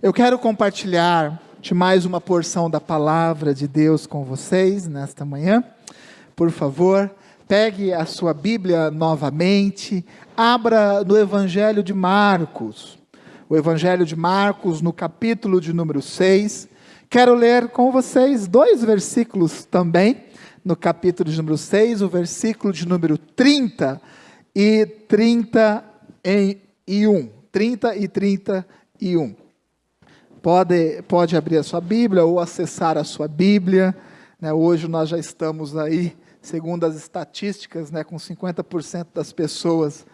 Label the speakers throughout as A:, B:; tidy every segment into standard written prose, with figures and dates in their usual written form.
A: Eu quero compartilhar de mais uma porção da palavra de Deus com vocês nesta manhã. Por favor, pegue a sua Bíblia novamente, abra no Evangelho de Marcos. O Evangelho de Marcos, no capítulo de número 6. Quero ler com vocês dois versículos também, no capítulo de número 6, o versículo de número 30 e 31. 30 e 31. Pode abrir a sua Bíblia ou acessar a sua Bíblia. Hoje nós já estamos aí, segundo as estatísticas, com 50% das pessoas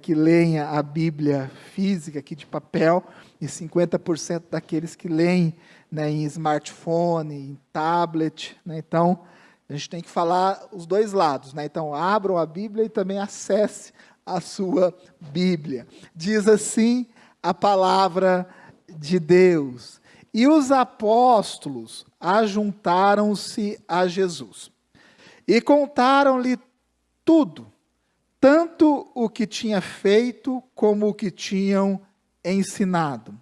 A: que leem a Bíblia física, aqui de papel, e 50% daqueles que leem em smartphone, em tablet. Então, a gente tem que falar os dois lados. Então, abram a Bíblia e também acesse a sua Bíblia. Diz assim a palavra de Deus: e os apóstolos ajuntaram-se a Jesus e contaram-lhe tudo, tanto o que tinha feito como o que tinham ensinado.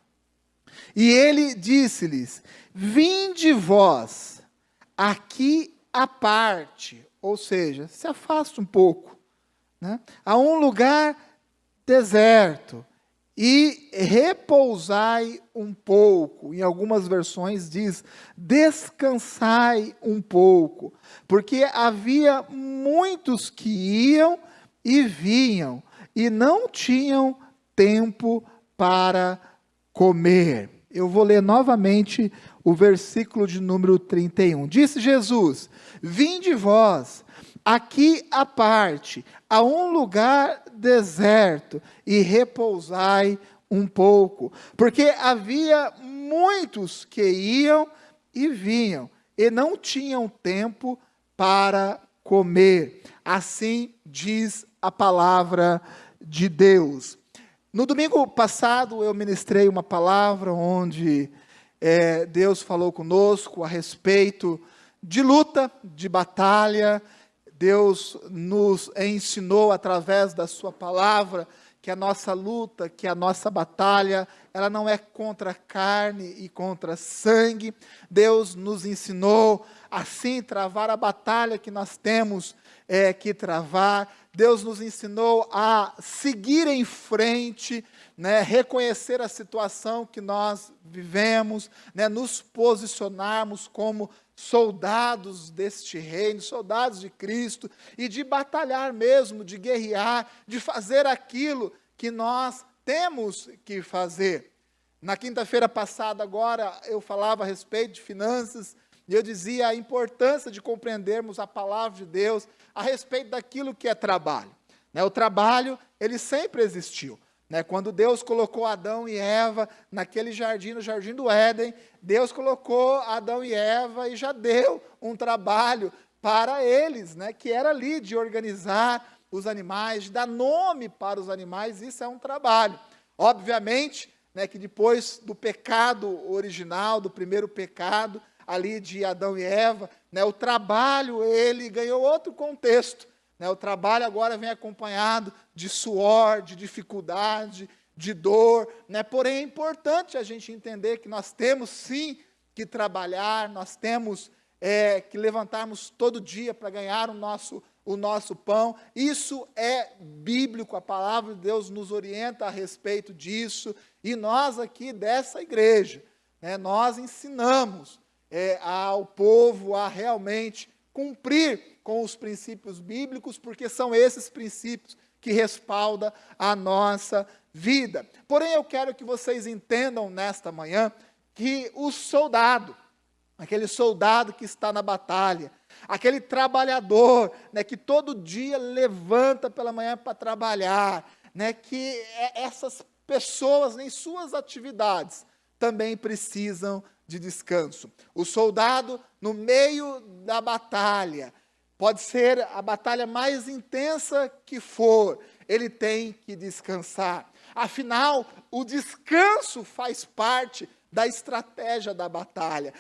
A: E ele disse-lhes: vinde vós aqui à parte, ou seja, se afaste um pouco, a um lugar deserto, e repousai um pouco. Em algumas versões diz, descansai um pouco, porque havia muitos que iam e vinham, e não tinham tempo para comer. Eu vou ler novamente o versículo de número 31. Disse Jesus: vinde vós aqui à parte, a um lugar deserto, e repousai um pouco, porque havia muitos que iam e vinham, e não tinham tempo para comer. Assim diz a palavra de Deus. No domingo passado eu ministrei uma palavra onde Deus falou conosco a respeito de luta, de batalha. Deus nos ensinou através da sua palavra que a nossa luta, que a nossa batalha, ela não é contra carne e contra sangue. Deus nos ensinou assim travar a batalha que nós temos que travar. Deus nos ensinou a seguir em frente, reconhecer a situação que nós vivemos, nos posicionarmos como soldados deste reino, soldados de Cristo, e de batalhar mesmo, de guerrear, de fazer aquilo que nós temos que fazer. Na quinta-feira passada agora, eu falava a respeito de finanças, e eu dizia a importância de compreendermos a palavra de Deus a respeito daquilo que é trabalho. O trabalho, ele sempre existiu. Quando Deus colocou Adão e Eva naquele jardim, no jardim do Éden, Deus colocou Adão e Eva e já deu um trabalho para eles, que era ali de organizar os animais, de dar nome para os animais. Isso é um trabalho. Obviamente, que depois do pecado original, do primeiro pecado, ali de Adão e Eva, o trabalho, ele ganhou outro contexto. O trabalho agora vem acompanhado de suor, de dificuldade, de dor. Porém, é importante a gente entender que nós temos sim que trabalhar, nós temos que levantarmos todo dia para ganhar o nosso pão. Isso é bíblico, a palavra de Deus nos orienta a respeito disso. E nós aqui dessa igreja, nós ensinamos ao povo a realmente cumprir com os princípios bíblicos, porque são esses princípios que respaldam a nossa vida. Porém, eu quero que vocês entendam nesta manhã que o soldado, aquele soldado que está na batalha, aquele trabalhador, que todo dia levanta pela manhã para trabalhar, que essas pessoas em suas atividades também precisam de descanso. O soldado, no meio da batalha, pode ser a batalha mais intensa que for, ele tem que descansar. Afinal, o descanso faz parte da estratégia da batalha.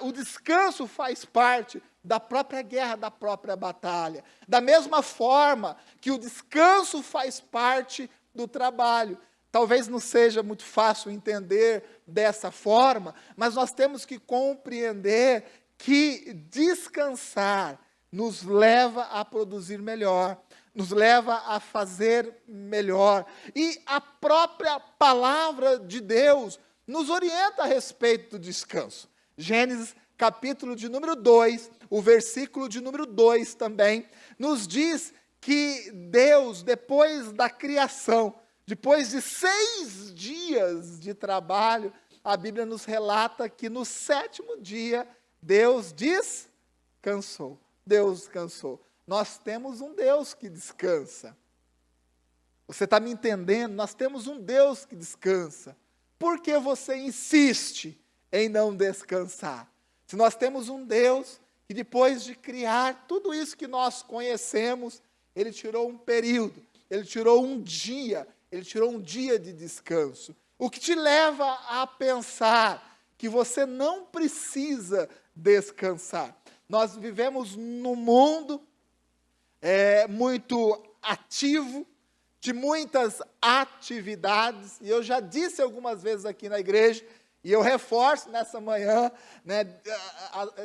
A: O descanso faz parte da própria guerra, da própria batalha. Da mesma forma que o descanso faz parte do trabalho. Talvez não seja muito fácil entender dessa forma, mas nós temos que compreender que descansar nos leva a produzir melhor, nos leva a fazer melhor. E a própria palavra de Deus nos orienta a respeito do descanso. Gênesis, capítulo de número 2, o versículo de número 2 também, nos diz que Deus, depois da criação, depois de 6 dias de trabalho, a Bíblia nos relata que no 7º dia, Deus descansou. Deus descansou. Nós temos um Deus que descansa. Você está me entendendo? Nós temos um Deus que descansa. Por que você insiste em não descansar? Se nós temos um Deus que depois de criar tudo isso que nós conhecemos, Ele tirou um período, Ele tirou um dia, Ele tirou um dia de descanso. O que te leva a pensar que você não precisa descansar. Nós vivemos num mundo muito ativo, de muitas atividades, e eu já disse algumas vezes aqui na igreja, e eu reforço nessa manhã, né,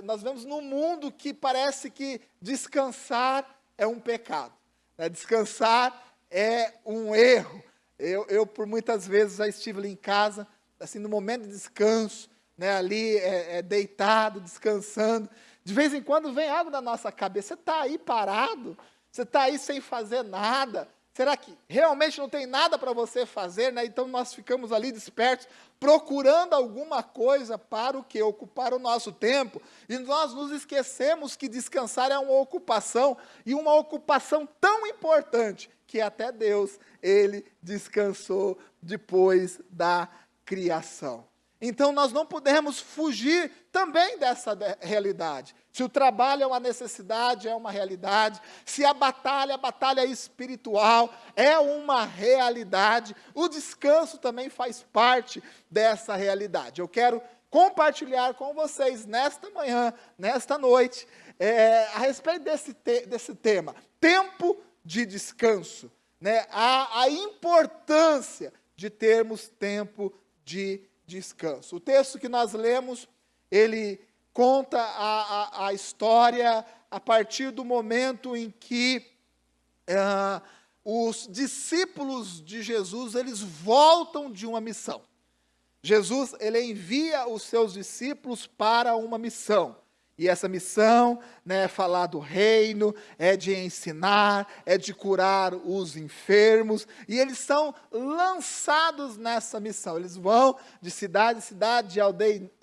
A: nós vivemos num mundo que parece que descansar é um pecado, né, descansar é um erro. Eu por muitas vezes já estive ali em casa, assim, no momento de descanso, né, ali deitado, descansando. De vez em quando vem algo na nossa cabeça, você está aí parado, você está aí sem fazer nada, será que realmente não tem nada para você fazer, né? Então nós ficamos ali despertos, procurando alguma coisa para o quê? Ocupar o nosso tempo, e nós nos esquecemos que descansar é uma ocupação, e uma ocupação tão importante, que até Deus, Ele descansou depois da criação. Então, nós não podemos fugir também dessa realidade. Se o trabalho é uma necessidade, é uma realidade. Se a batalha espiritual é uma realidade, o descanso também faz parte dessa realidade. Eu quero compartilhar com vocês nesta manhã, nesta noite, a respeito desse tema, tempo de descanso, né? A importância de termos tempo de descanso. O texto que nós lemos, ele conta a história a partir do momento em que os discípulos de Jesus, eles voltam de uma missão. Jesus, ele envia os seus discípulos para uma missão. E essa missão, né, é falar do reino, é de ensinar, é de curar os enfermos. E eles são lançados nessa missão. Eles vão de cidade em cidade,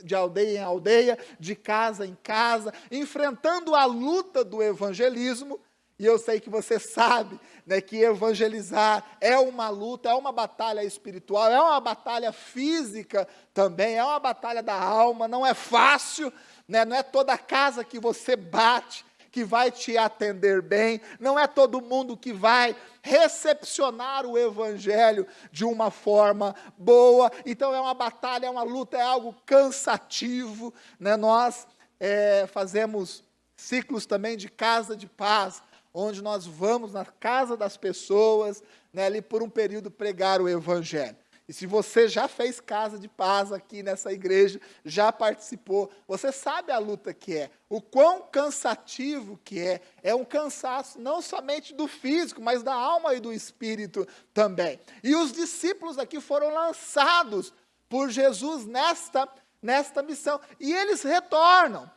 A: de aldeia em aldeia, de casa em casa, enfrentando a luta do evangelismo. E eu sei que você sabe, né, que evangelizar é uma luta, é uma batalha espiritual, é uma batalha física também, é uma batalha da alma, não é fácil, né, não é toda casa que você bate que vai te atender bem, não é todo mundo que vai recepcionar o evangelho de uma forma boa. Então é uma batalha, é uma luta, é algo cansativo, né? Nós fazemos ciclos também de casa de paz, onde nós vamos na casa das pessoas, né, ali por um período pregar o evangelho. E se você já fez casa de paz aqui nessa igreja, já participou, você sabe a luta que é, o quão cansativo que é um cansaço não somente do físico, mas da alma e do espírito também. E os discípulos aqui foram lançados por Jesus nesta missão, e eles retornam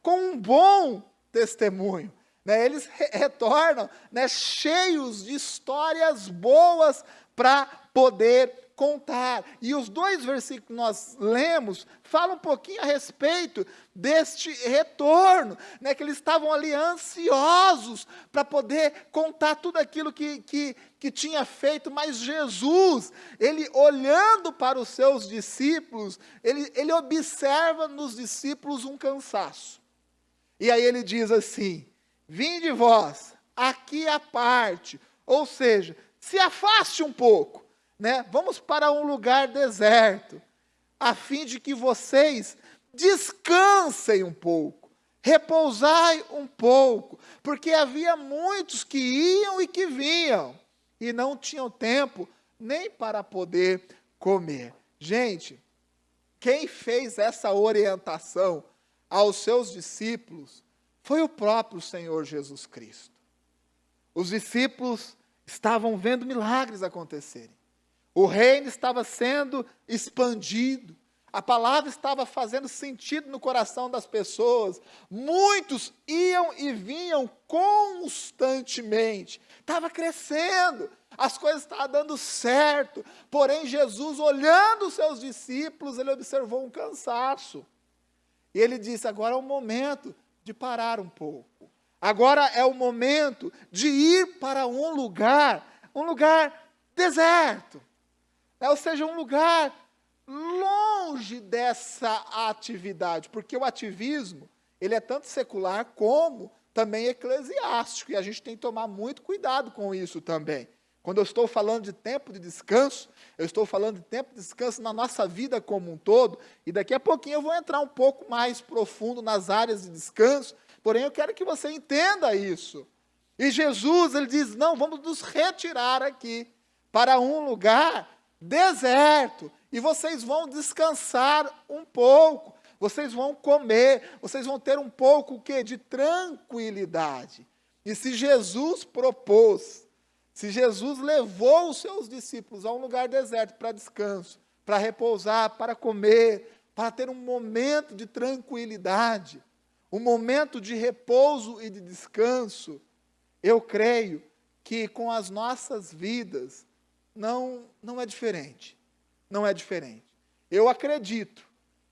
A: com um bom testemunho. Né, eles retornam, né, cheios de histórias boas para poder contar. E os 2 versículos que nós lemos falam um pouquinho a respeito deste retorno, né, que eles estavam ali ansiosos para poder contar tudo aquilo que tinha feito, mas Jesus, ele olhando para os seus discípulos, ele observa nos discípulos um cansaço. E aí ele diz assim: vinde vós, aqui à parte, ou seja, se afaste um pouco, né? Vamos para um lugar deserto, a fim de que vocês descansem um pouco, repousai um pouco, porque havia muitos que iam e que vinham, e não tinham tempo nem para poder comer. Gente, quem fez essa orientação aos seus discípulos foi o próprio Senhor Jesus Cristo. Os discípulos estavam vendo milagres acontecerem. O reino estava sendo expandido. A palavra estava fazendo sentido no coração das pessoas. Muitos iam e vinham constantemente. Estava crescendo. As coisas estavam dando certo. Porém, Jesus, olhando os seus discípulos, ele observou um cansaço. E ele disse, agora é o momento de parar um pouco. Agora é o momento de ir para um lugar deserto. Ou seja, um lugar longe dessa atividade, porque o ativismo, ele é tanto secular como também eclesiástico, e a gente tem que tomar muito cuidado com isso também. Quando eu estou falando de tempo de descanso, eu estou falando de tempo de descanso na nossa vida como um todo, e daqui a pouquinho eu vou entrar um pouco mais profundo nas áreas de descanso, porém eu quero que você entenda isso. E Jesus, ele diz, não, vamos nos retirar aqui para um lugar deserto, e vocês vão descansar um pouco, vocês vão comer, vocês vão ter um pouco o quê? De tranquilidade. E se Jesus propôs, se Jesus levou os seus discípulos a um lugar deserto para descanso, para repousar, para comer, para ter um momento de tranquilidade, um momento de repouso e de descanso, eu creio que com as nossas vidas não é diferente. Não é diferente. Eu acredito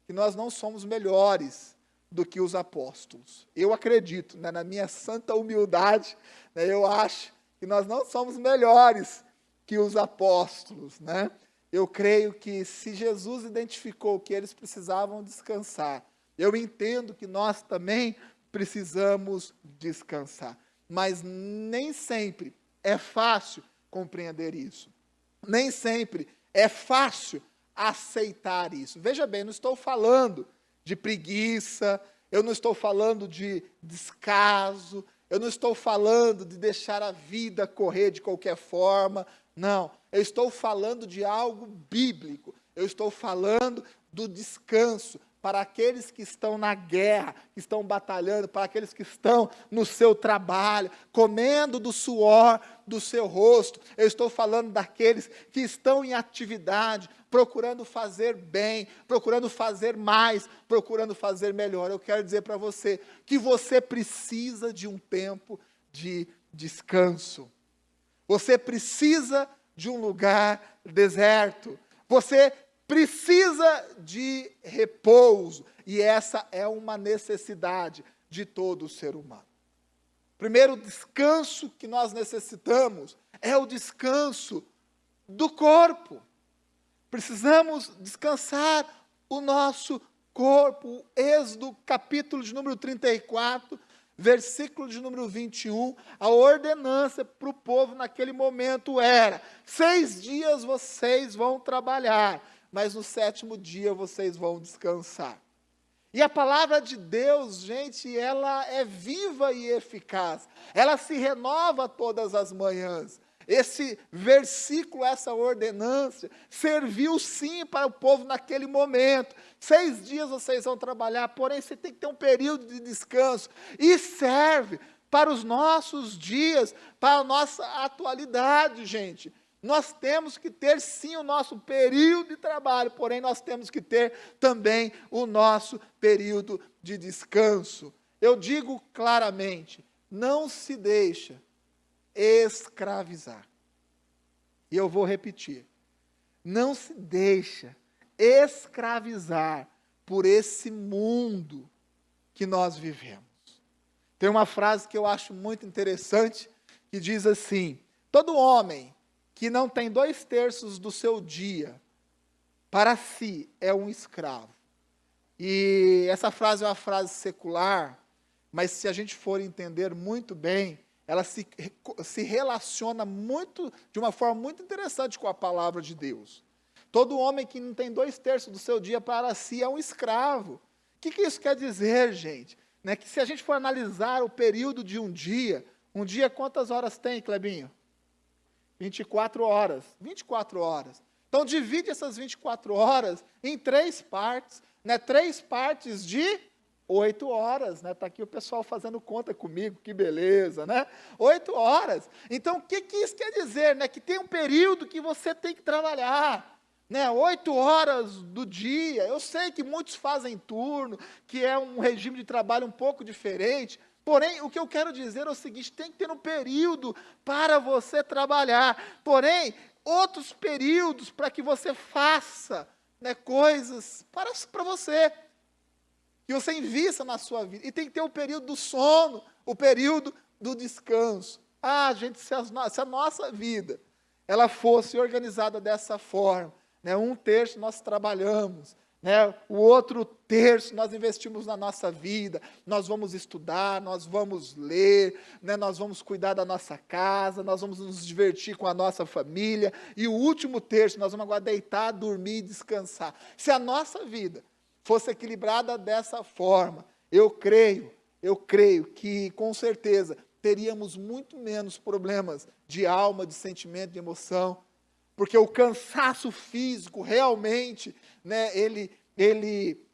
A: que nós não somos melhores do que os apóstolos. Eu acredito, né, na minha santa humildade, né, eu acho que nós não somos melhores que os apóstolos, né? Eu creio que se Jesus identificou que eles precisavam descansar, eu entendo que nós também precisamos descansar. Mas nem sempre é fácil compreender isso. Nem sempre é fácil aceitar isso. Veja bem, não estou falando de preguiça, eu não estou falando de descaso, eu não estou falando de deixar a vida correr de qualquer forma, não. Eu estou falando de algo bíblico, eu estou falando do descanso para aqueles que estão na guerra, que estão batalhando, para aqueles que estão no seu trabalho, comendo do suor do seu rosto. Eu estou falando daqueles que estão em atividade, procurando fazer bem, procurando fazer mais, procurando fazer melhor. Eu quero dizer para você que você precisa de um tempo de descanso. Você precisa de um lugar deserto. Você precisa de repouso, e essa é uma necessidade de todo ser humano. Primeiro descanso que nós necessitamos é o descanso do corpo. Precisamos descansar o nosso corpo. Êxodo, capítulo de número 34, versículo de número 21, a ordenança para o povo naquele momento era: 6 dias vocês vão trabalhar, mas no 7º dia vocês vão descansar. E a palavra de Deus, gente, ela é viva e eficaz. Ela se renova todas as manhãs. Esse versículo, essa ordenança, serviu sim para o povo naquele momento. 6 dias vocês vão trabalhar, porém você tem que ter um período de descanso. E serve para os nossos dias, para a nossa atualidade, gente. Nós temos que ter sim o nosso período de trabalho, porém nós temos que ter também o nosso período de descanso. Eu digo claramente, não se deixa escravizar. E eu vou repetir, não se deixa escravizar por esse mundo que nós vivemos. Tem uma frase que eu acho muito interessante, que diz assim: todo homem que não tem 2/3 do seu dia para si é um escravo. E essa frase é uma frase secular, mas se a gente for entender muito bem, ela se relaciona muito, de uma forma muito interessante com a palavra de Deus. Todo homem que não tem 2/3 do seu dia para si é um escravo. O que isso quer dizer, gente? Né, que se a gente for analisar o período de um dia quantas horas tem, Clebinho? 24 horas. 24 horas. Então, divide essas 24 horas em 3 partes, né? 3 partes de 8 horas, né? Está aqui o pessoal fazendo conta comigo, que beleza, né? 8 horas. Então, o que isso quer dizer? Né? Que tem um período que você tem que trabalhar, né? 8 horas do dia. Eu sei que muitos fazem turno, que é um regime de trabalho um pouco diferente, porém, o que eu quero dizer é o seguinte, tem que ter um período para você trabalhar, porém, outros períodos para que você faça, né, coisas para você, que você invista na sua vida. E tem que ter o período do sono, o período do descanso. Gente, se a nossa vida ela fosse organizada dessa forma, né, 1/3 nós trabalhamos, né, o outro terço nós investimos na nossa vida, nós vamos estudar, nós vamos ler, né, nós vamos cuidar da nossa casa, nós vamos nos divertir com a nossa família, e o último terço nós vamos agora deitar, dormir e descansar. Se a nossa vida fosse equilibrada dessa forma, eu creio que, com certeza, teríamos muito menos problemas de alma, de sentimento, de emoção, porque o cansaço físico realmente, né, ele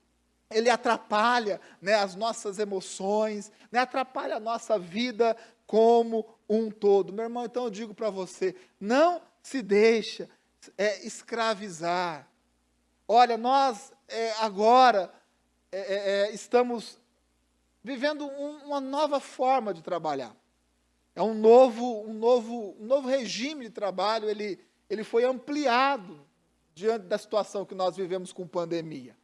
A: atrapalha, né, as nossas emoções, né, atrapalha a nossa vida como um todo. Meu irmão, então eu digo para você, não se deixa escravizar. Olha, nós agora estamos vivendo uma nova forma de trabalhar. É um novo regime de trabalho, ele foi ampliado diante da situação que nós vivemos com pandemia.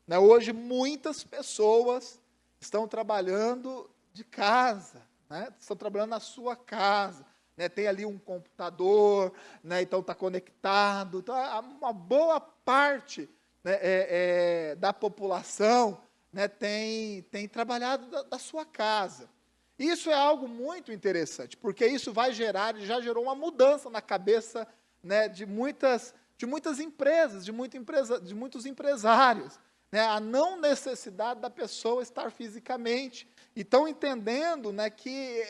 A: Né, hoje, muitas pessoas estão trabalhando de casa, né, estão trabalhando na sua casa, né, tem ali um computador, né, então está conectado. Então, uma boa parte, né, da população, né, tem trabalhado da sua casa. Isso é algo muito interessante, porque isso já gerou uma mudança na cabeça, né, de muitas empresas, de muitos empresários, né, a não necessidade da pessoa estar fisicamente. E estão entendendo, né, que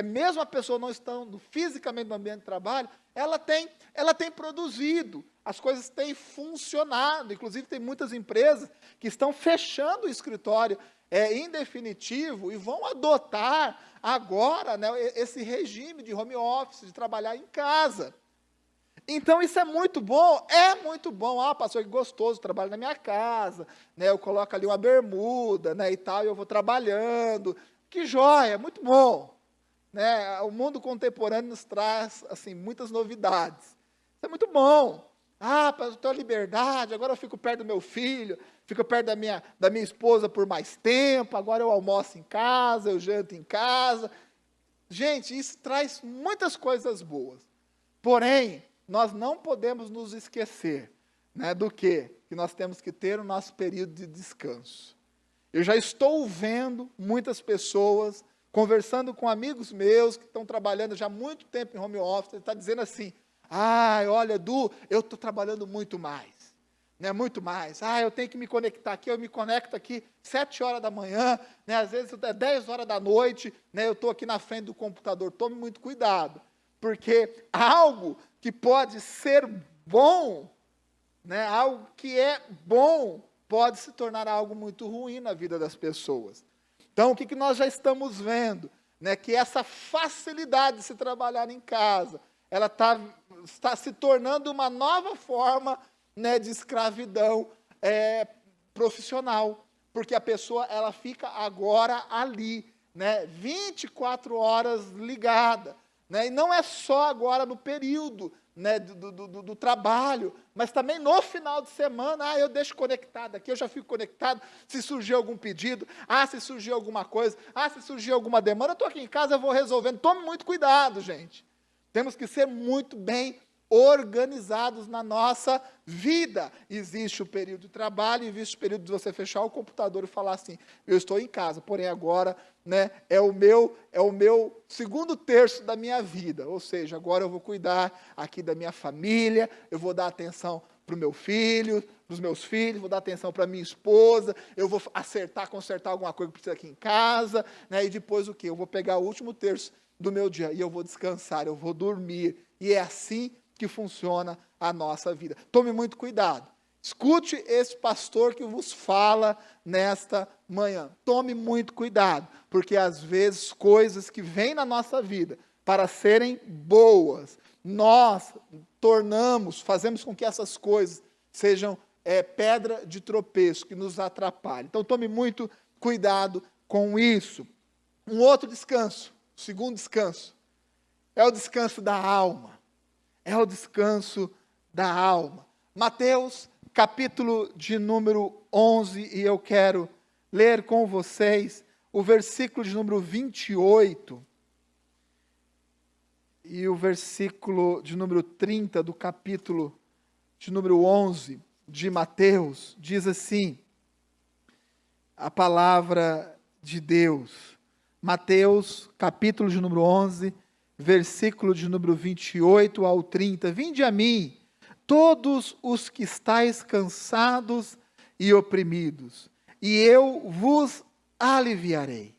A: mesmo a pessoa não estando fisicamente no ambiente de trabalho, ela tem produzido, as coisas têm funcionado. Inclusive, tem muitas empresas que estão fechando o escritório em definitivo e vão adotar agora, né, esse regime de home office, de trabalhar em casa. Então, isso é muito bom. Pastor, que gostoso, trabalho na minha casa, né, eu coloco ali uma bermuda, né, e tal, e eu vou trabalhando. Que joia, muito bom. Né, o mundo contemporâneo nos traz, assim, muitas novidades. Isso é muito bom. Pastor, eu tenho liberdade, agora eu fico perto do meu filho, fico perto da minha esposa por mais tempo, agora eu almoço em casa, eu janto em casa. Gente, isso traz muitas coisas boas. Porém, nós não podemos nos esquecer, né, do que nós temos que ter o nosso período de descanso. Eu já estou vendo muitas pessoas, conversando com amigos meus, que estão trabalhando já há muito tempo em home office, está dizendo assim, olha, Edu, eu estou trabalhando muito mais, né, muito mais. Eu tenho que me conectar aqui, eu me conecto aqui 7 horas da manhã, né, às vezes é 10 horas da noite, né, eu estou aqui na frente do computador. Tome muito cuidado, porque algo que pode ser bom, né, algo que é bom, pode se tornar algo muito ruim na vida das pessoas. Então, o que nós já estamos vendo? Né, que essa facilidade de se trabalhar em casa, ela está se tornando uma nova forma, né, de escravidão profissional, porque a pessoa ela fica agora ali, né, 24 horas ligada. Né, e não é só agora no período, né, do trabalho, mas também no final de semana. Eu deixo conectado aqui, eu já fico conectado, se surgir algum pedido, se surgir alguma coisa, se surgir alguma demanda, eu estou aqui em casa, eu vou resolvendo. Tome muito cuidado, gente. Temos que ser muito bem organizados na nossa vida. Existe o período de trabalho, existe o período de você fechar o computador e falar assim, eu estou em casa, porém agora, né, é o meu segundo terço da minha vida, ou seja, agora eu vou cuidar aqui da minha família, eu vou dar atenção para o meu filho, para os meus filhos, vou dar atenção para a minha esposa, eu vou consertar alguma coisa que precisa aqui em casa, né, e depois o quê? Eu vou pegar o último terço do meu dia e eu vou descansar, eu vou dormir. E é assim que funciona a nossa vida. Tome muito cuidado. Escute esse pastor que vos fala nesta manhã. Tome muito cuidado, porque às vezes coisas que vêm na nossa vida para serem boas, nós fazemos com que essas coisas sejam pedra de tropeço, que nos atrapalhe. Então tome muito cuidado com isso. Um outro descanso, o segundo descanso, é o descanso da alma. É o descanso da alma. Mateus, capítulo de número 11, e eu quero ler com vocês o versículo de número 28 e o versículo de número 30 do capítulo de número 11 de Mateus. Diz assim, a palavra de Deus. Mateus, capítulo de número 11, versículo de número 28 ao 30. Vinde a mim, todos os que estáis cansados e oprimidos, e eu vos aliviarei.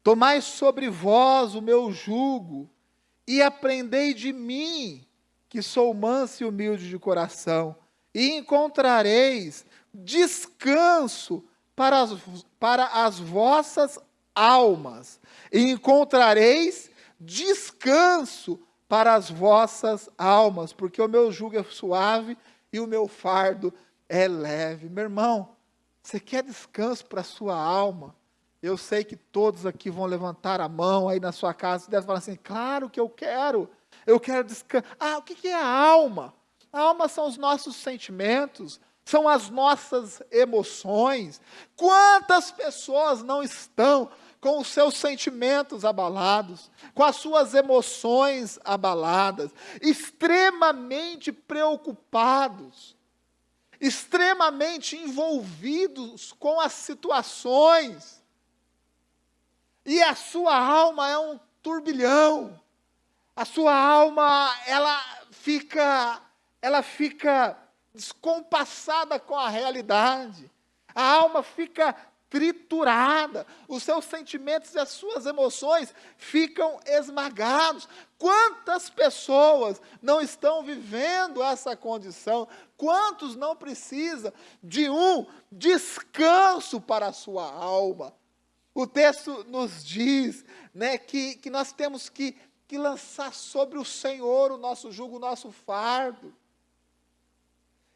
A: Tomai sobre vós o meu jugo, e aprendei de mim, que sou manso e humilde de coração, e encontrareis descanso para as vossas almas, e encontrareis descanso para as vossas almas, porque o meu jugo é suave e o meu fardo é leve. Meu irmão, você quer descanso para a sua alma? Eu sei que todos aqui vão levantar a mão aí na sua casa e devem falar assim, claro que eu quero descanso. O que é a alma? A alma são os nossos sentimentos, são as nossas emoções. Quantas pessoas não estão com os seus sentimentos abalados, com as suas emoções abaladas, extremamente preocupados, extremamente envolvidos com as situações, e a sua alma é um turbilhão, a sua alma, ela fica descompassada com a realidade, a alma fica triturada, os seus sentimentos e as suas emoções ficam esmagados. Quantas pessoas não estão vivendo essa condição? Quantos não precisam de um descanso para a sua alma? O texto nos diz, né, que nós temos que lançar sobre o Senhor o nosso jugo, o nosso fardo.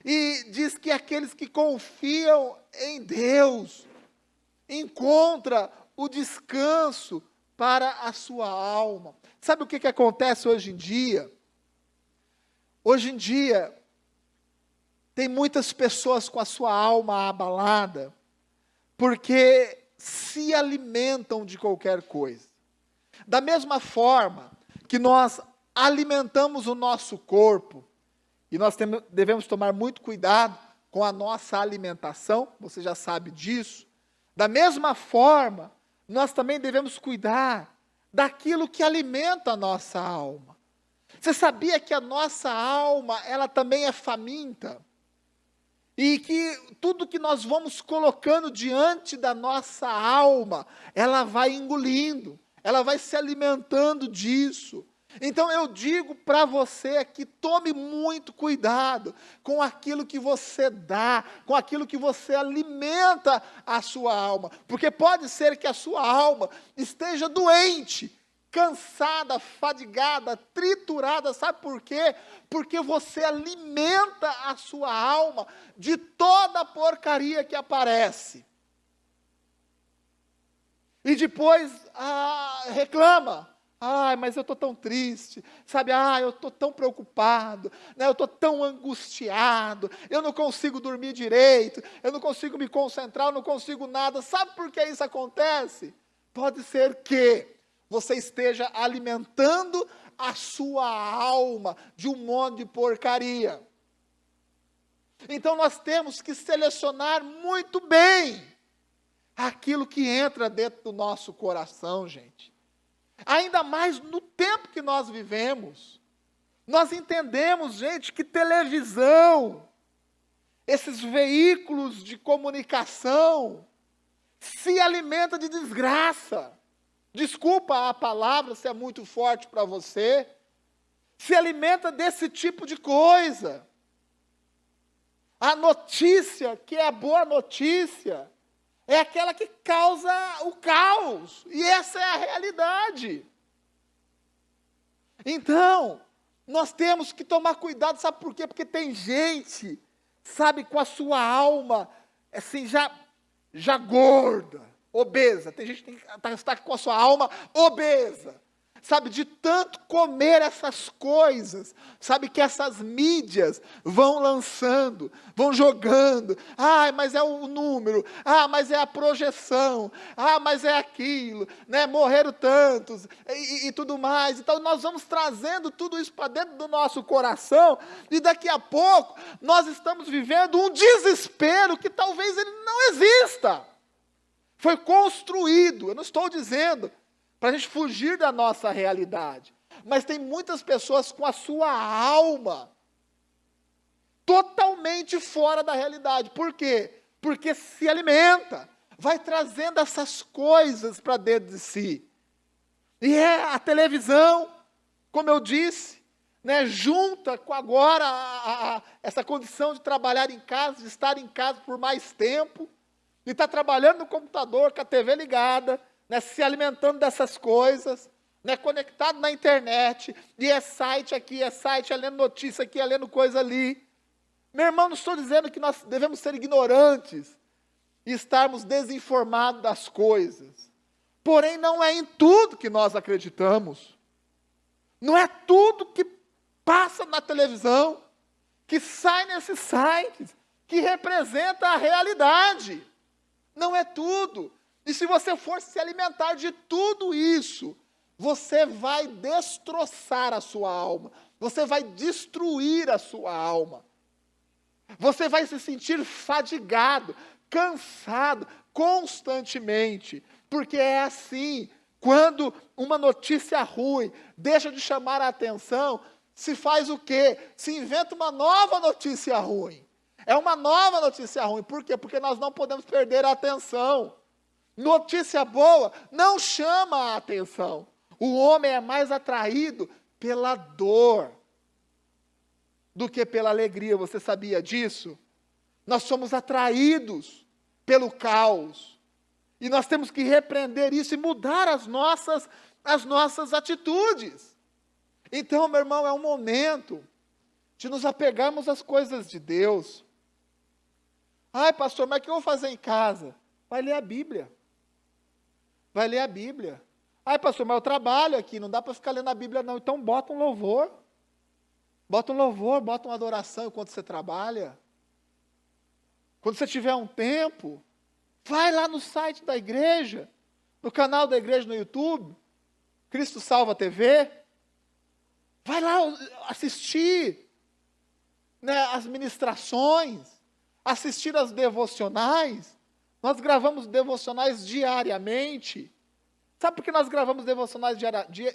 A: E diz que aqueles que confiam em Deus encontra o descanso para a sua alma. Sabe o que acontece hoje em dia? Hoje em dia, tem muitas pessoas com a sua alma abalada, porque se alimentam de qualquer coisa. Da mesma forma que nós alimentamos o nosso corpo, e nós devemos tomar muito cuidado com a nossa alimentação, você já sabe disso. Da mesma forma, nós também devemos cuidar daquilo que alimenta a nossa alma. Você sabia que a nossa alma, ela também é faminta? E que tudo que nós vamos colocando diante da nossa alma, ela vai engolindo, ela vai se alimentando disso. Então eu digo para você que tome muito cuidado com aquilo que você dá, com aquilo que você alimenta a sua alma, porque pode ser que a sua alma esteja doente, cansada, fadigada, triturada, sabe por quê? Porque você alimenta a sua alma de toda a porcaria que aparece. E depois reclama. Mas eu estou tão triste, sabe? Eu estou tão preocupado, né? Eu estou tão angustiado, eu não consigo dormir direito, eu não consigo me concentrar, eu não consigo nada. Sabe por que isso acontece? Pode ser que você esteja alimentando a sua alma de um monte de porcaria. Então nós temos que selecionar muito bem aquilo que entra dentro do nosso coração, gente. Ainda mais no tempo que nós vivemos. Nós entendemos, gente, que televisão, esses veículos de comunicação, se alimenta de desgraça. Desculpa a palavra se é muito forte para você. se alimenta desse tipo de coisa. A notícia, que é a boa notícia, é aquela que causa o caos. E essa é a realidade. Então, nós temos que tomar cuidado, sabe por quê? Porque tem gente, sabe, com a sua alma, assim, já gorda, obesa. Tem gente que está com a sua alma obesa. Sabe, de tanto comer essas coisas, sabe, que essas mídias vão lançando, vão jogando. Ah, mas é o número. Ah, mas é a projeção. Ah, mas é aquilo, né? Morreram tantos e tudo mais. Então, nós vamos trazendo tudo isso para dentro do nosso coração e daqui a pouco nós estamos vivendo um desespero que talvez ele não exista. Foi construído, eu não estou dizendo para a gente fugir da nossa realidade. Mas tem muitas pessoas com a sua alma totalmente fora da realidade. Por quê? Porque se alimenta, vai trazendo essas coisas para dentro de si. E é a televisão, como eu disse, né, junta com agora essa condição de trabalhar em casa, de estar em casa por mais tempo, e estar trabalhando no computador, com a TV ligada, né, se alimentando dessas coisas, né, conectado na internet, e é site aqui, é site, é lendo notícia aqui, é lendo coisa ali. Meu irmão, não estou dizendo que nós devemos ser ignorantes e estarmos desinformados das coisas. Porém, não é em tudo que nós acreditamos. Não é tudo que passa na televisão, que sai nesses sites, que representa a realidade. Não é tudo. E se você for se alimentar de tudo isso, você vai destroçar a sua alma. Você vai destruir a sua alma. Você vai se sentir fadigado, cansado, constantemente. Porque é assim, quando uma notícia ruim deixa de chamar a atenção, se faz o quê? Se inventa uma nova notícia ruim. É uma nova notícia ruim. Por quê? Porque nós não podemos perder a atenção. Notícia boa não chama a atenção. O homem é mais atraído pela dor do que pela alegria. Você sabia disso? Nós somos atraídos pelo caos. E nós temos que repreender isso e mudar as nossas atitudes. Então, meu irmão, é um momento de nos apegarmos às coisas de Deus. Ai, pastor, mas o que eu vou fazer em casa? Vai ler a Bíblia. Vai ler a Bíblia. Ai, pastor, mas eu trabalho aqui, não dá para ficar lendo a Bíblia não. Então bota um louvor. Bota um louvor, bota uma adoração enquanto você trabalha. Quando você tiver um tempo, vai lá no site da igreja, no canal da igreja no YouTube, Cristo Salva TV. Vai lá assistir, né, as ministrações, assistir as devocionais. Nós gravamos devocionais diariamente. Sabe por que nós gravamos devocionais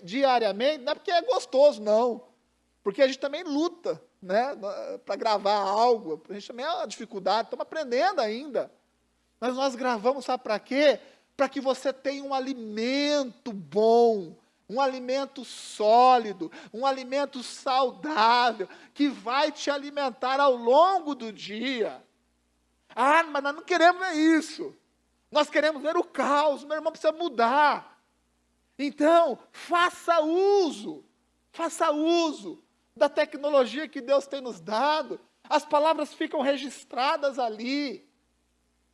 A: diariamente? Não é porque é gostoso, não. Porque a gente também luta, né, para gravar algo. A gente também é uma dificuldade, estamos aprendendo ainda. Mas nós gravamos, sabe para quê? Para que você tenha um alimento bom, um alimento sólido, um alimento saudável, que vai te alimentar ao longo do dia. Ah, mas nós não queremos ver isso. Nós queremos ver o caos. Meu irmão precisa mudar. Então, faça uso da tecnologia que Deus tem nos dado. As palavras ficam registradas ali.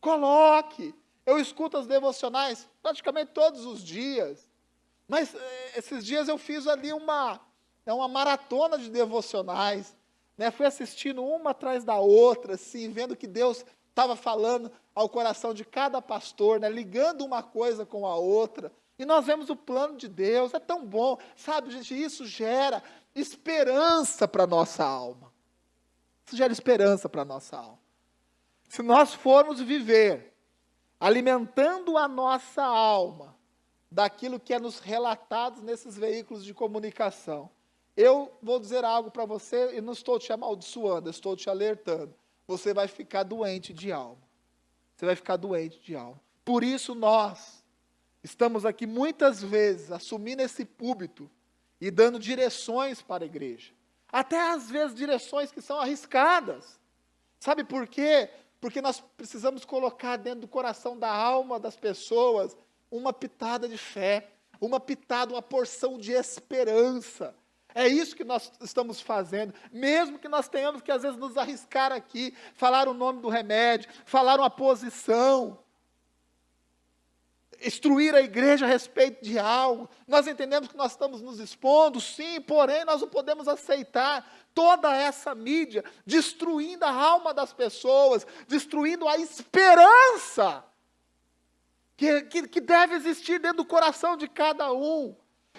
A: Coloque. Eu escuto as devocionais praticamente todos os dias. Mas esses dias eu fiz ali uma maratona de devocionais. Né? Fui assistindo uma atrás da outra, assim, vendo que Deus estava falando ao coração de cada pastor, né? Ligando uma coisa com a outra. E nós vemos o plano de Deus, é tão bom. Sabe, gente, isso gera esperança para a nossa alma. Isso gera esperança para a nossa alma. Se nós formos viver alimentando a nossa alma daquilo que é nos relatado nesses veículos de comunicação, eu vou dizer algo para você e não estou te amaldiçoando, estou te alertando. Você vai ficar doente de alma. Você vai ficar doente de alma. Por isso nós estamos aqui muitas vezes assumindo esse púlpito e dando direções para a igreja. Até às vezes direções que são arriscadas. Sabe por quê? Porque nós precisamos colocar dentro do coração da alma das pessoas uma pitada de fé, uma pitada, uma porção de esperança. É isso que nós estamos fazendo, mesmo que nós tenhamos que às vezes nos arriscar aqui, falar o nome do remédio, falar uma posição, instruir a igreja a respeito de algo. Nós entendemos que nós estamos nos expondo, sim, porém nós não podemos aceitar toda essa mídia destruindo a alma das pessoas, destruindo a esperança que deve existir dentro do coração de cada um.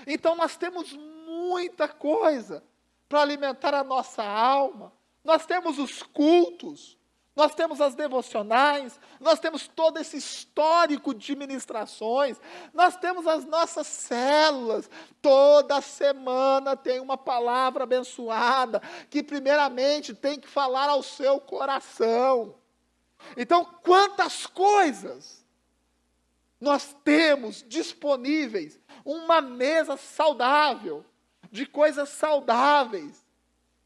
A: Então nós temos muita coisa para alimentar a nossa alma. Nós temos os cultos, nós temos as devocionais, nós temos todo esse histórico de ministrações, nós temos as nossas células. Toda semana tem uma palavra abençoada, que primeiramente tem que falar ao seu coração. Então, quantas coisas nós temos disponíveis, uma mesa saudável, de coisas saudáveis,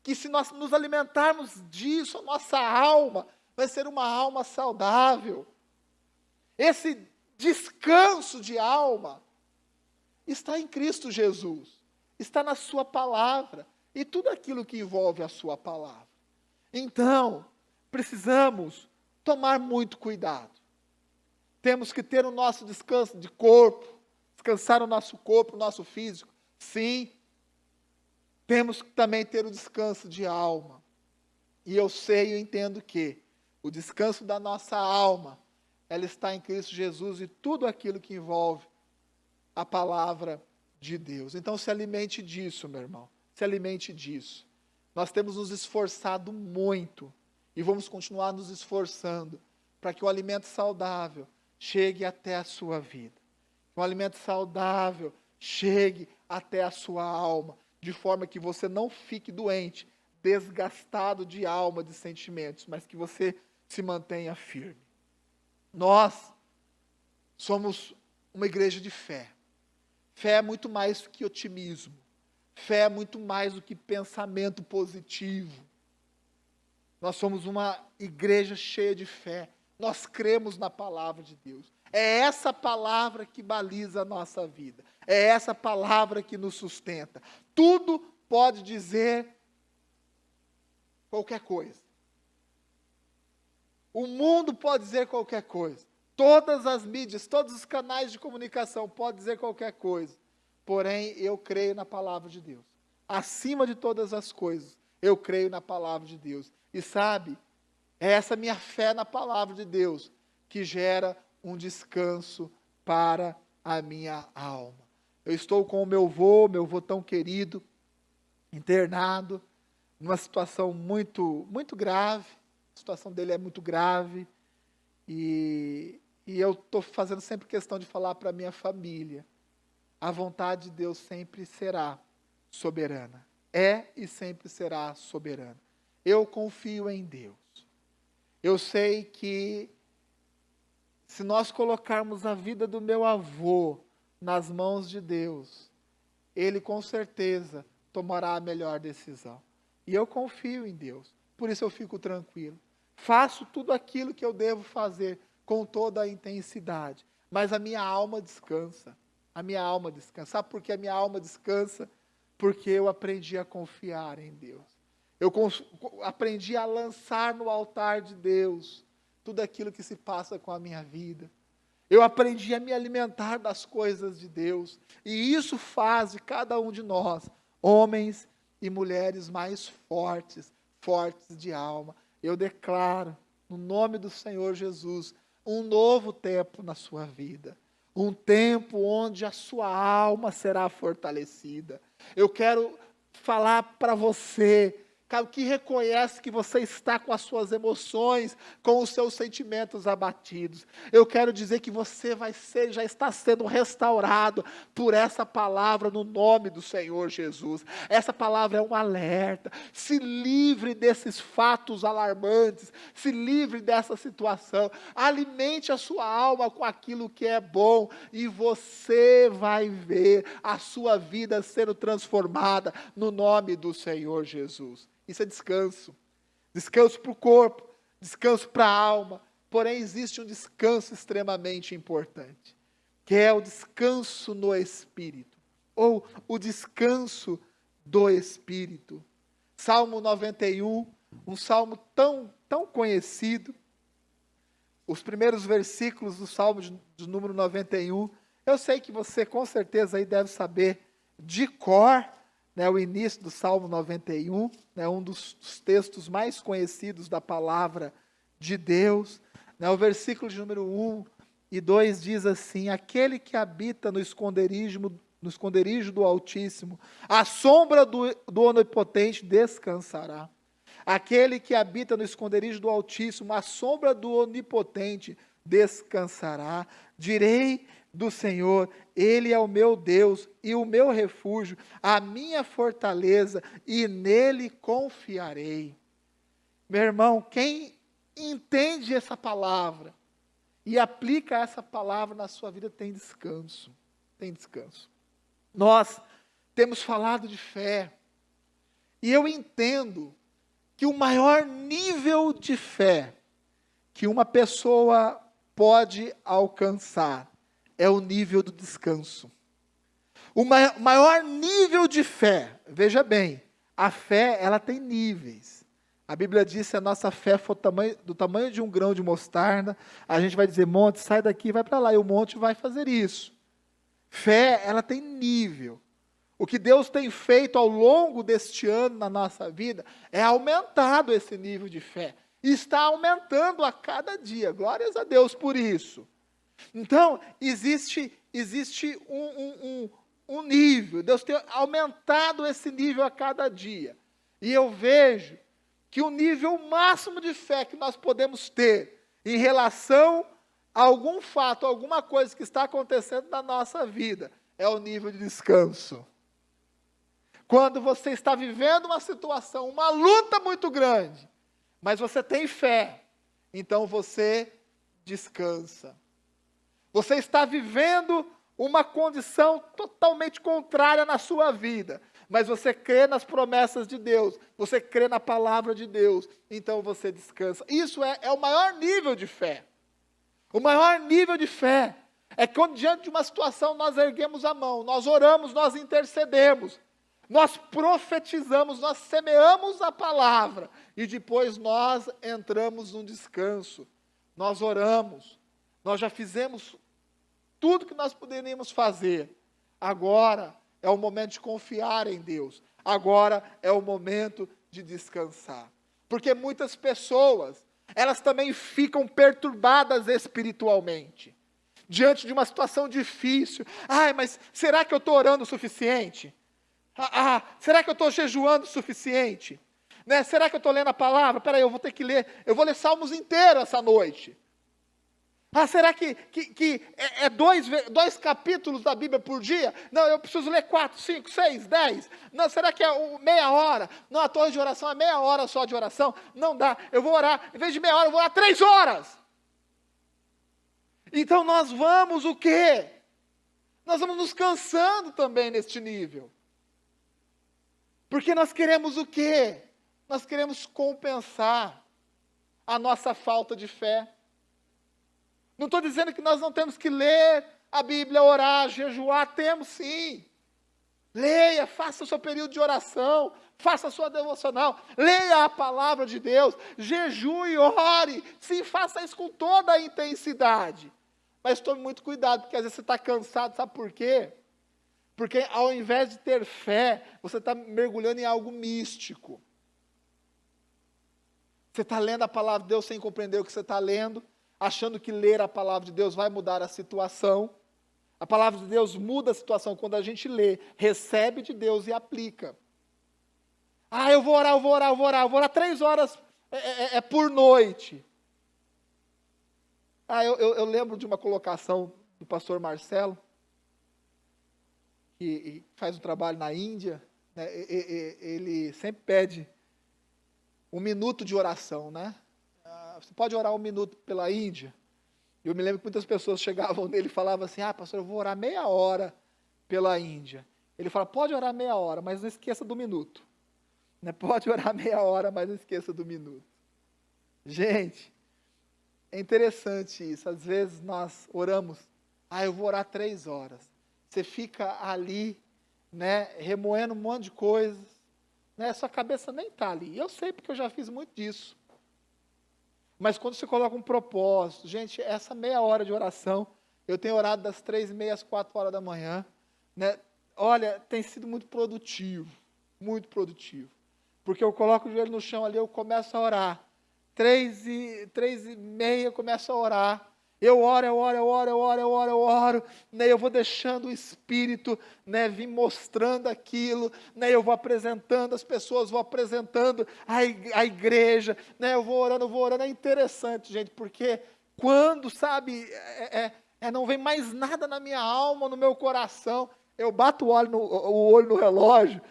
A: que se nós nos alimentarmos disso, a nossa alma vai ser uma alma saudável. Esse descanso de alma está em Cristo Jesus, está na sua palavra, e tudo aquilo que envolve a sua palavra. Então, precisamos tomar muito cuidado. Temos que ter o nosso descanso de corpo, descansar o nosso corpo, o nosso físico. Sim, temos que também ter o descanso de alma. E eu sei e eu entendo que o descanso da nossa alma, ela está em Cristo Jesus e tudo aquilo que envolve a palavra de Deus. Então se alimente disso, meu irmão. Se alimente disso. Nós temos nos esforçado muito e vamos continuar nos esforçando para que o alimento saudável chegue até a sua vida. Que o alimento saudável chegue até a sua alma, de forma que você não fique doente, desgastado de alma, de sentimentos, mas que você se mantenha firme. Nós somos uma igreja de fé. Fé é muito mais do que otimismo. Fé é muito mais do que pensamento positivo. Nós somos uma igreja cheia de fé. Nós cremos na palavra de Deus. É essa palavra que baliza a nossa vida. É essa palavra que nos sustenta. Tudo pode dizer qualquer coisa. O mundo pode dizer qualquer coisa. Todas as mídias, todos os canais de comunicação podem dizer qualquer coisa. Porém, eu creio na palavra de Deus. Acima de todas as coisas, eu creio na palavra de Deus. E sabe, é essa minha fé na palavra de Deus que gera um descanso para a minha alma. Eu estou com o meu avô tão querido, internado, numa situação muito, muito grave. A situação dele é muito grave. E eu estou fazendo sempre questão de falar para a minha família. A vontade de Deus sempre será soberana. É e sempre será soberana. Eu confio em Deus. Eu sei que se nós colocarmos a vida do meu avô nas mãos de Deus, ele com certeza tomará a melhor decisão. E eu confio em Deus, por isso eu fico tranquilo. Faço tudo aquilo que eu devo fazer com toda a intensidade, mas a minha alma descansa. A minha alma descansa. Sabe por que a minha alma descansa? Porque eu aprendi a confiar em Deus. Eu aprendi a lançar no altar de Deus tudo aquilo que se passa com a minha vida. Eu aprendi a me alimentar das coisas de Deus. E isso faz de cada um de nós, homens e mulheres mais fortes, fortes de alma. Eu declaro, no nome do Senhor Jesus, um novo tempo na sua vida. Um tempo onde a sua alma será fortalecida. Eu quero falar para você que reconhece que você está com as suas emoções, com os seus sentimentos abatidos. Eu quero dizer que você já está sendo restaurado por essa palavra no nome do Senhor Jesus. Essa palavra é um alerta. Se livre desses fatos alarmantes, se livre dessa situação. Alimente a sua alma com aquilo que é bom e você vai ver a sua vida sendo transformada no nome do Senhor Jesus. Isso é descanso. Descanso para o corpo, descanso para a alma. Porém, existe um descanso extremamente importante, que é o descanso no Espírito, ou o descanso do Espírito. Salmo 91, um salmo tão conhecido. Os primeiros versículos do salmo de número 91, eu sei que você com certeza aí deve saber de cor, o início do Salmo 91, um dos textos mais conhecidos da palavra de Deus. O versículo de número 1 e 2 diz assim: aquele que habita no esconderijo do Altíssimo, à sombra do Onipotente descansará. Aquele que habita no esconderijo do Altíssimo, à sombra do Onipotente descansará. Direi do Senhor, Ele é o meu Deus e o meu refúgio, a minha fortaleza, e nele confiarei. Meu irmão, quem entende essa palavra e aplica essa palavra na sua vida tem descanso. Tem descanso. Nós temos falado de fé, e eu entendo que o maior nível de fé que uma pessoa pode alcançar é o nível do descanso. O maior nível de fé, veja bem, a fé, ela tem níveis. A Bíblia diz que se a nossa fé for do tamanho de um grão de mostarda, a gente vai dizer, monte, sai daqui e vai para lá, e o monte vai fazer isso. Fé, ela tem nível. O que Deus tem feito ao longo deste ano na nossa vida é aumentado esse nível de fé. E está aumentando a cada dia. Glórias a Deus por isso. Então, existe um nível. Deus tem aumentado esse nível a cada dia. E eu vejo que o nível máximo de fé que nós podemos ter em relação a algum fato, alguma coisa que está acontecendo na nossa vida, é o nível de descanso. Quando você está vivendo uma situação, uma luta muito grande, mas você tem fé, então você descansa. Você está vivendo uma condição totalmente contrária na sua vida, mas você crê nas promessas de Deus, você crê na palavra de Deus, então você descansa. Isso é o maior nível de fé. O maior nível de fé é quando diante de uma situação nós erguemos a mão, nós oramos, nós intercedemos, nós profetizamos, nós semeamos a palavra e depois nós entramos num descanso. Nós oramos, nós já fizemos tudo que nós poderíamos fazer. Agora é o momento de confiar em Deus. Agora é o momento de descansar. Porque muitas pessoas, elas também ficam perturbadas espiritualmente. Diante de uma situação difícil. Mas será que eu estou orando o suficiente? Será que eu estou jejuando o suficiente? Será que eu estou lendo a palavra? Espera aí, eu vou ter que ler. Eu vou ler Salmos inteiros essa noite. Será que é dois capítulos da Bíblia por dia? Não, eu preciso ler 4, 5, 6, 10. Não, será que é meia hora? Não, a torre de oração é meia hora só de oração? Não dá, eu vou orar, em vez de meia hora, eu vou orar 3 horas. Então nós vamos o quê? Nós vamos nos cansando também neste nível. Porque nós queremos o quê? Nós queremos compensar a nossa falta de fé. Não estou dizendo que nós não temos que ler a Bíblia, orar, jejuar, temos sim. Leia, faça o seu período de oração, faça a sua devocional, leia a palavra de Deus, jejue, ore, sim, faça isso com toda a intensidade. Mas tome muito cuidado, porque às vezes você está cansado, sabe por quê? Porque ao invés de ter fé, você está mergulhando em algo místico. Você está lendo a palavra de Deus sem compreender o que você está lendo, achando que ler a palavra de Deus vai mudar a situação. A palavra de Deus muda a situação quando a gente lê, recebe de Deus e aplica. Eu vou orar, eu vou orar, eu vou orar, eu vou orar 3 horas por noite. Eu lembro de uma colocação do pastor Marcelo, que faz um trabalho na Índia, né? Ele sempre pede 1 minuto de oração, né? Você pode orar 1 minuto pela Índia? Eu me lembro que muitas pessoas chegavam nele e falavam assim, pastor, eu vou orar meia hora pela Índia. Ele fala, pode orar meia hora, mas não esqueça do minuto. Né? Pode orar meia hora, mas não esqueça do minuto. Gente, é interessante isso. Às vezes nós oramos, eu vou orar 3 horas. Você fica ali, né, remoendo um monte de coisas, né, sua cabeça nem está ali. Eu sei porque eu já fiz muito disso. Mas quando você coloca um propósito, gente, essa meia hora de oração, eu tenho orado das 3h30 às 4 horas da manhã, né? Olha, tem sido muito produtivo, porque eu coloco o joelho no chão ali, eu começo a orar, 3h30 eu começo a orar, eu oro, né? Eu vou deixando o Espírito, né, vir mostrando aquilo, né? Eu vou apresentando as pessoas, vou apresentando a igreja, né? Eu vou orando, é interessante, gente, porque quando, sabe, não vem mais nada na minha alma, no meu coração, eu bato o olho no relógio,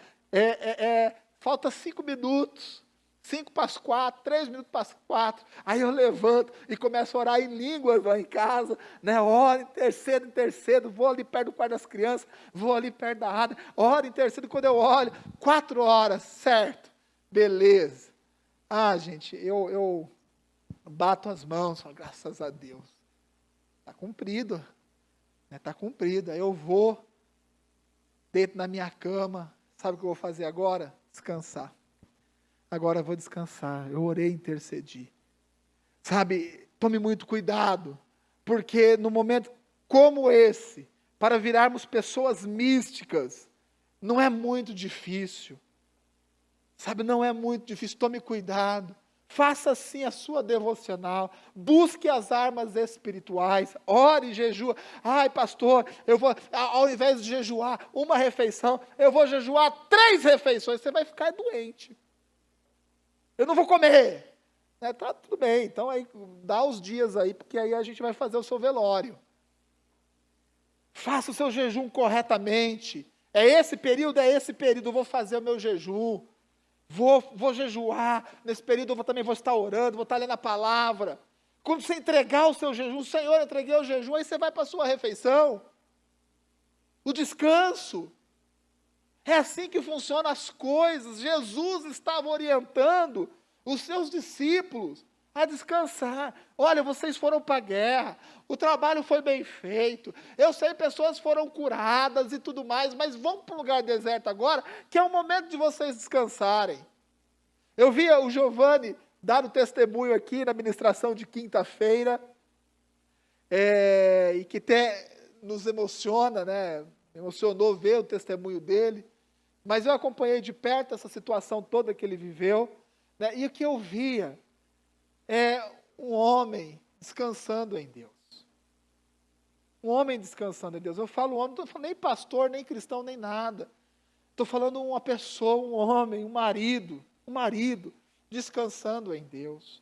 A: falta 5 minutos, 5 para as 4, 3 minutos para as 4, aí eu levanto e começo a orar em línguas lá em casa, né? Oro, intercedo, vou ali perto do quarto das crianças, vou ali perto da Ada, oro, intercedo, quando eu olho, 4 horas, certo, beleza. Gente, eu bato as mãos, falo, graças a Deus, está cumprido, né? Está cumprido, aí eu vou, deito na minha cama, sabe o que eu vou fazer agora? Descansar. Agora eu vou descansar, eu orei e intercedi. Sabe, tome muito cuidado, porque no momento como esse, para virarmos pessoas místicas, não é muito difícil. Sabe, não é muito difícil, tome cuidado. Faça assim a sua devocional, busque as armas espirituais, ore e jejua. Pastor, eu vou, ao invés de jejuar uma refeição, eu vou jejuar 3 refeições, você vai ficar doente. Eu não vou comer. Tá tudo bem, então aí dá os dias aí, porque aí a gente vai fazer o seu velório. Faça o seu jejum corretamente. É esse período, eu vou fazer o meu jejum. Vou jejuar, nesse período eu também vou estar orando, vou estar lendo a palavra. Quando você entregar o seu jejum, Senhor, eu entreguei o jejum, aí você vai para a sua refeição. O descanso. É assim que funcionam as coisas. Jesus estava orientando os seus discípulos a descansar. Olha, vocês foram para a guerra, o trabalho foi bem feito, eu sei, pessoas foram curadas e tudo mais, mas vão para um lugar deserto agora, que é o momento de vocês descansarem. Eu via o Giovanni dar o testemunho aqui na ministração de quinta-feira, e que até nos emociona, né? Emocionou ver o testemunho dele. Mas eu acompanhei de perto essa situação toda que ele viveu, né? E o que eu via é um homem descansando em Deus. Um homem descansando em Deus. Eu falo homem, não estou falando nem pastor, nem cristão, nem nada. Estou falando uma pessoa, um homem, um marido descansando em Deus.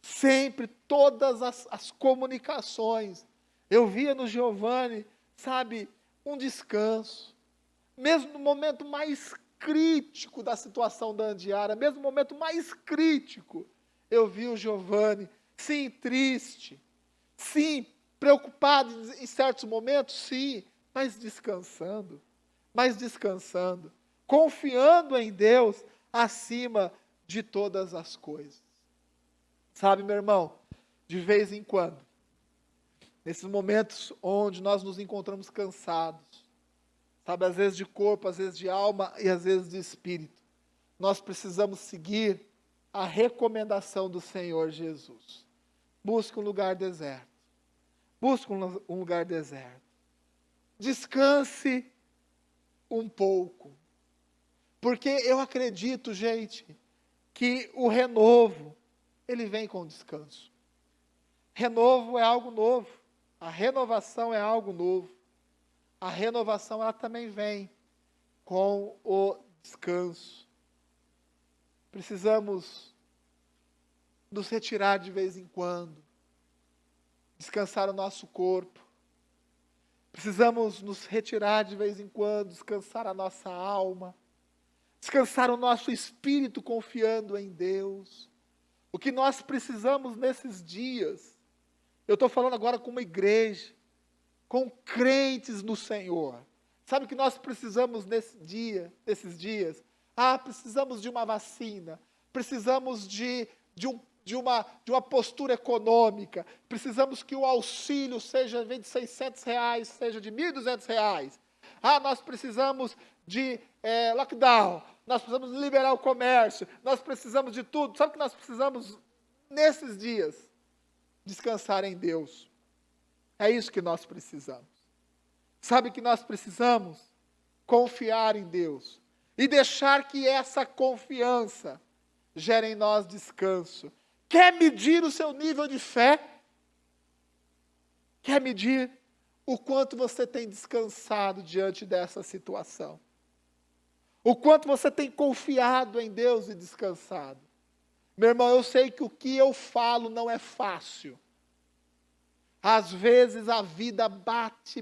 A: Sempre, todas as comunicações. Eu via no Giovanni, sabe, um descanso. Mesmo no momento mais crítico da situação da Andiara, mesmo no momento mais crítico, eu vi o Giovanni, sim, triste, sim, preocupado em certos momentos, sim, mas descansando, confiando em Deus acima de todas as coisas. Sabe, meu irmão, de vez em quando, nesses momentos onde nós nos encontramos cansados, sabe, às vezes de corpo, às vezes de alma e às vezes de espírito, nós precisamos seguir a recomendação do Senhor Jesus. Busque um lugar deserto. Busque um lugar deserto. Descanse um pouco. Porque eu acredito, gente, que o renovo, ele vem com descanso. Renovo é algo novo. A renovação é algo novo. A renovação, ela também vem com o descanso. precisamos nos retirar de vez em quando, descansar o nosso corpo. Precisamos nos retirar de vez em quando, descansar a nossa alma, descansar o nosso espírito confiando em Deus. O que nós precisamos nesses dias, eu estou falando agora com uma igreja, com crentes no Senhor. Sabe o que nós precisamos nesses dias? Precisamos de uma vacina, precisamos de uma postura econômica, precisamos que o auxílio seja, em vez de R$600, seja de R$1.200. Nós precisamos de lockdown, nós precisamos liberar o comércio, nós precisamos de tudo. Sabe o que nós precisamos nesses dias? Descansar em Deus. É isso que nós precisamos. Sabe o que nós precisamos? Confiar em Deus. E deixar que essa confiança gere em nós descanso. Quer medir o seu nível de fé? Quer medir o quanto você tem descansado diante dessa situação? O quanto você tem confiado em Deus e descansado? Meu irmão, eu sei que o que eu falo não é fácil. Às vezes a vida bate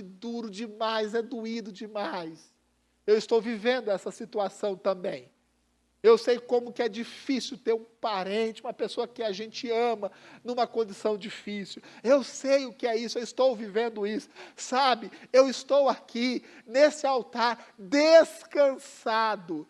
A: duro demais, é doído demais. Eu estou vivendo essa situação também. Eu sei como que é difícil ter um parente, uma pessoa que a gente ama, numa condição difícil. Eu sei o que é isso, eu estou vivendo isso. Sabe, eu estou aqui, nesse altar, descansado.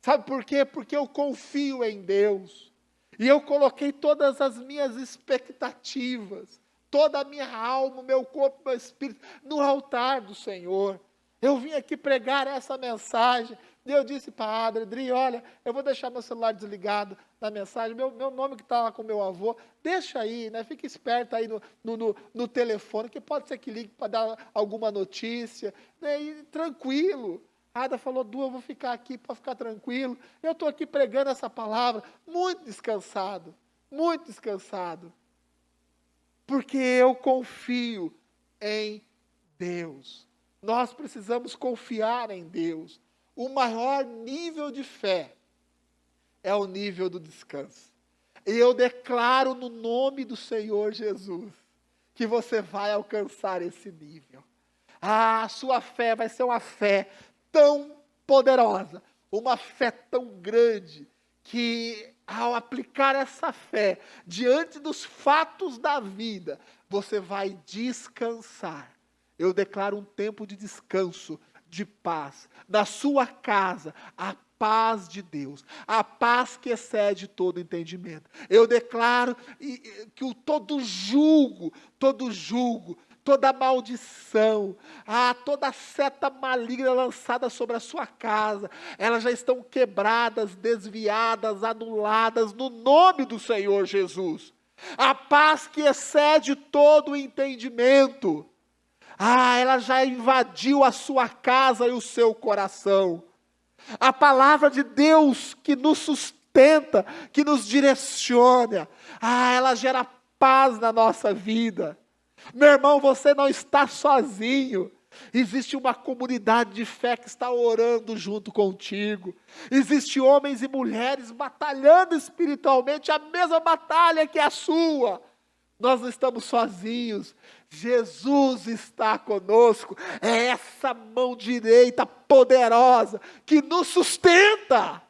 A: Sabe por quê? Porque eu confio em Deus. E eu coloquei todas as minhas expectativas, toda a minha alma, meu corpo, meu espírito, no altar do Senhor. Eu vim aqui pregar essa mensagem, e eu disse para a Adri, olha, eu vou deixar meu celular desligado na mensagem, meu nome que está lá com meu avô, deixa aí, né? Fica esperto aí no telefone, que pode ser que ligue para dar alguma notícia, né? E tranquilo. A Ada falou, Du, eu vou ficar aqui para ficar tranquilo. Eu estou aqui pregando essa palavra, muito descansado, porque eu confio em Deus. Nós precisamos confiar em Deus. O maior nível de fé é o nível do descanso. E eu declaro no nome do Senhor Jesus, que você vai alcançar esse nível. A sua fé vai ser uma fé tão poderosa, uma fé tão grande, que ao aplicar essa fé diante dos fatos da vida, você vai descansar. Eu declaro um tempo de descanso, de paz, na sua casa, a paz de Deus, a paz que excede todo entendimento. Eu declaro que todo jugo, toda maldição, toda seta maligna lançada sobre a sua casa, elas já estão quebradas, desviadas, anuladas, no nome do Senhor Jesus. A paz que excede todo o entendimento, ela já invadiu a sua casa e o seu coração. A palavra de Deus que nos sustenta, que nos direciona, ela gera paz na nossa vida. Meu irmão, você não está sozinho. Existe uma comunidade de fé que está orando junto contigo. Existem homens e mulheres batalhando espiritualmente a mesma batalha que a sua. Nós não estamos sozinhos. Jesus está conosco. É essa mão direita poderosa que nos sustenta.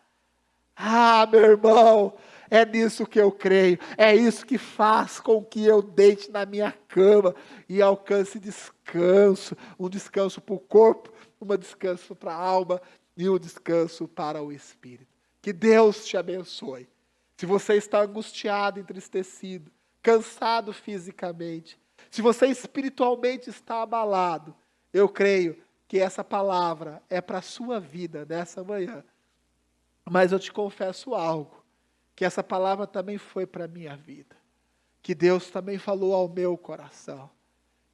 A: Meu irmão, é nisso que eu creio. É isso que faz com que eu deite na minha cama e alcance descanso. Um descanso para o corpo, um descanso para a alma e um descanso para o espírito. Que Deus te abençoe. Se você está angustiado, entristecido, cansado fisicamente, se você espiritualmente está abalado, eu creio que essa palavra é para a sua vida nessa manhã. Mas eu te confesso algo, que essa palavra também foi para a minha vida, que Deus também falou ao meu coração,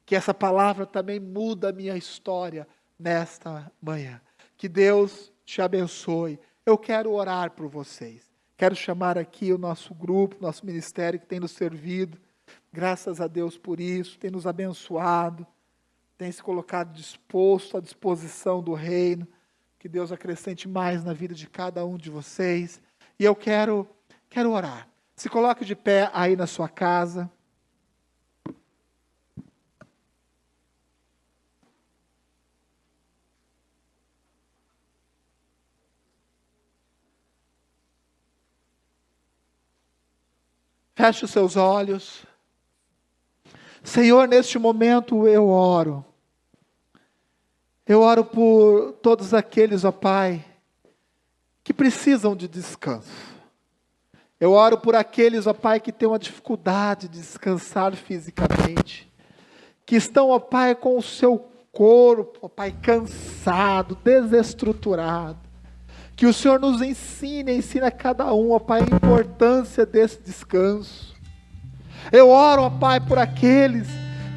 A: que essa palavra também muda a minha história nesta manhã. Que Deus te abençoe. Eu quero orar por vocês. Quero chamar aqui o nosso grupo, nosso ministério que tem nos servido. Graças a Deus por isso, tem nos abençoado, tem se colocado disposto à disposição do reino. Que Deus acrescente mais na vida de cada um de vocês. E eu quero orar. Se coloque de pé aí na sua casa. Feche os seus olhos. Senhor, neste momento eu oro. Eu oro por todos aqueles, ó Pai, que precisam de descanso. Eu oro por aqueles, ó Pai, que têm uma dificuldade de descansar fisicamente. Que estão, ó Pai, com o seu corpo, ó Pai, cansado, desestruturado. Que o Senhor nos ensina a cada um, ó Pai, a importância desse descanso. Eu oro, ó Pai, por aqueles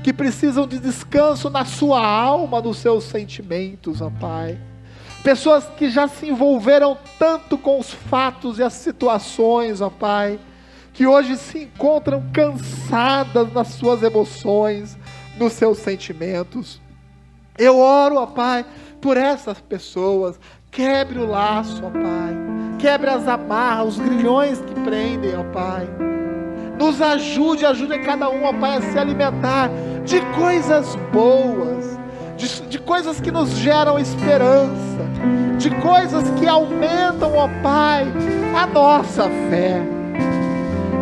A: que precisam de descanso na sua alma, nos seus sentimentos, ó Pai. Pessoas que já se envolveram tanto com os fatos e as situações, ó Pai, que hoje se encontram cansadas nas suas emoções, nos seus sentimentos. Eu oro, ó Pai, por essas pessoas. Quebre o laço, ó Pai. Quebre as amarras, os grilhões que prendem, ó Pai. Nos ajude a cada um, ó Pai, a se alimentar de coisas boas, de coisas que nos geram esperança, de coisas que aumentam, ó Pai, a nossa fé.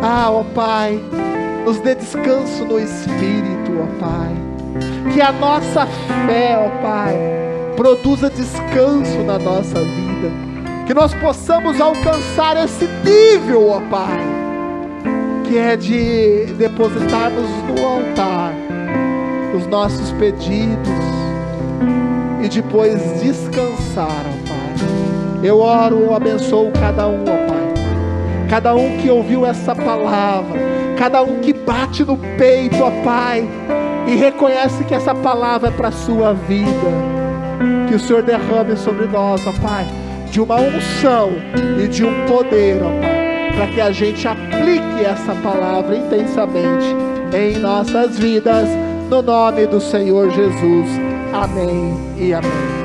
A: Ó Pai, nos dê descanso no Espírito, ó Pai. Que a nossa fé, ó Pai, produza descanso na nossa vida. Que nós possamos alcançar esse nível, ó Pai, que é de depositarmos no altar os nossos pedidos e depois descansar, ó Pai. Eu oro, eu abençoo cada um, ó Pai. Cada um que ouviu essa palavra, cada um que bate no peito, ó Pai, e reconhece que essa palavra é para a sua vida. Que o Senhor derrame sobre nós, ó Pai, de uma unção e de um poder, ó Pai, para que a gente aplique essa palavra intensamente em nossas vidas, no nome do Senhor Jesus. Amém e amém.